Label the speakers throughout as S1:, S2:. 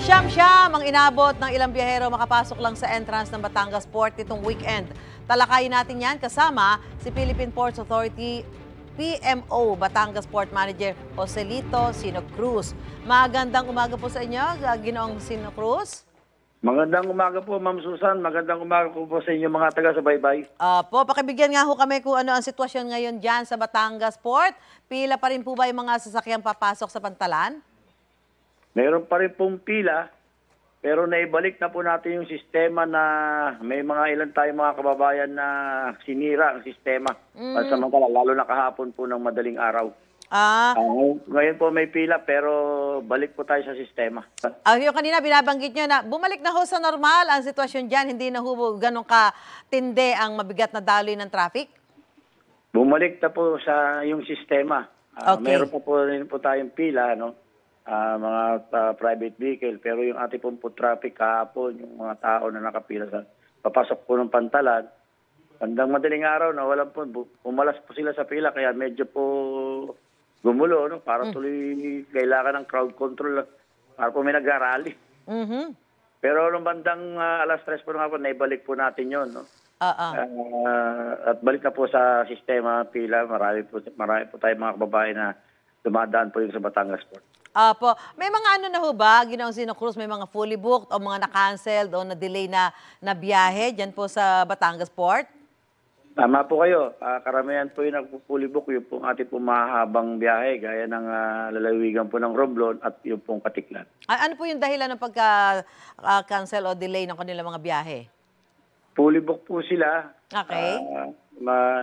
S1: Siyam-siyam ang inabot ng ilang biyahero makapasok lang sa entrance ng Batangas Port itong weekend. Talakayin natin yan kasama si Philippine Ports Authority PMO Batangas Port Manager Joselito Sino Cruz. Magandang umaga po sa inyo, Ginoong Sino Cruz.
S2: Magandang umaga po, Ma'am Susan. Magandang umaga po sa inyo mga taga-subaybay.
S1: Pakibigyan nga ho kami kung ano ang sitwasyon ngayon dyan sa Batangas Port. Pila pa rin po ba yung mga sasakyang papasok sa Pantalan?
S2: Meron pa rin pong pila, pero naibalik na po natin yung sistema na may mga ilan tayong mga kababayan na sinira ang sistema. Pansamantala, lalo na kahapon po ng madaling araw. Ngayon po may pila pero balik po tayo sa sistema.
S1: Yung kanina binabanggit nyo na bumalik na ho sa normal ang sitwasyon dyan, hindi na ho ganun katindi ang mabigat na daloy ng traffic?
S2: Bumalik na po sa yung sistema.
S1: Okay.
S2: Meron po rin po tayong pila, mga private vehicle, pero yung ating pong foot traffic kahapon, yung mga tao na nakapila sa papasok po ng Pantalan, bandang madaling araw na walang po, umalas po sila sa pila, kaya medyo po gumulo, para tuloy kailangan ng crowd control, para po may nag-rally. Pero nung bandang alas 3 po nga po, naibalik po natin yun. At balik na po sa sistema pila, marami po tayong mga kababayan na dumadaan po yung sa Batangas Port.
S1: May mga ano na ho ba, Ginoong Sino Cruz, may mga fully booked o mga na-canceled o na-delay na biyahe dyan po sa Batangas Port?
S2: Tama po kayo. Karamihan po yung nag-fully book, yung pong ating pong mahabang biyahe, gaya ng lalawigan po ng Romblon at yung pong Katiklan.
S1: Ano po yung dahilan ng pagka-cancel o delay ng kanilang mga biyahe?
S2: Fully book po sila.
S1: Okay.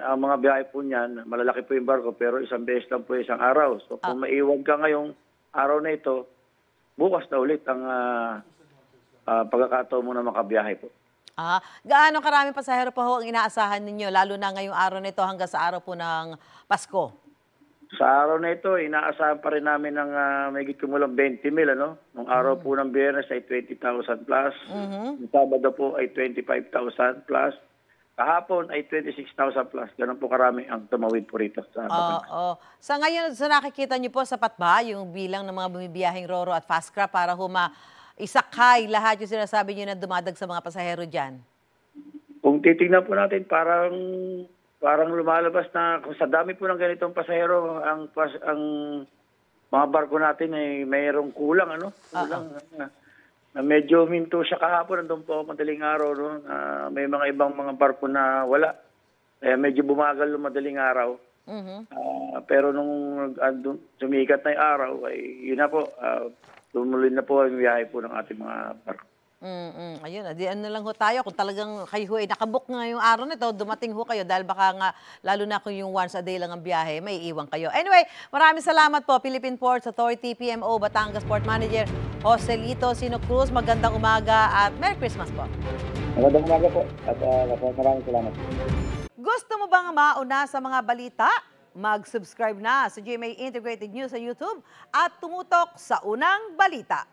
S2: Ang mga biyahe po niyan, malalaki po yung barko, pero isang beses lang po isang araw. So kung maiwan ka ngayong araw na ito, bukas na ulit ang pagkakataon mo na makabiyahe po.
S1: Gaano karaming pasahero pa ho ang inaasahan ninyo, lalo na ngayong araw na ito hanggang sa araw po ng Pasko?
S2: Sa araw na ito, inaasahan pa rin namin ng may kumulang 20,000, Nung araw po ng Biyernes ay 20,000 plus. Yung Sabado po ay 25,000 plus. Kahapon ay 26,000 plus. Ganun po karami ang tumawid po rito sa Batangas.
S1: Sa ngayon, sa nakikita niyo po, sapat ba yung bilang ng mga bumibiyaheng Roro at Fastcraft para isakay lahat yung sinasabi niyo na dumadag sa mga pasahero dyan?
S2: Kung titingnan po natin, parang lumalabas na kung sa dami po ng ganitong pasahero, ang mga barko natin ay mayroong kulang, Kulang. Na medyo minto siya kahapon, nandun po madaling araw, may mga ibang mga barko na wala. Medyo bumagal ng madaling araw. Pero nung sumikat na yung araw, ay yun na po, tumuloy na po ang biyahe po ng ating mga barko.
S1: Ayun, ano lang ho tayo, kung talagang kayo ay nakabook nga yung araw nito, dumating ho kayo dahil baka nga, lalo na kung yung once a day lang ang biyahe, may iwan kayo. Anyway, maraming salamat po, Philippine Ports Authority, PMO, Batangas Port Manager, Joselito Sino Cruz. Magandang umaga at Merry Christmas po.
S2: Magandang umaga po at maraming salamat.
S1: Gusto mo bang mauna sa mga balita? Mag-subscribe na sa GMA Integrated News sa YouTube at tumutok sa unang balita.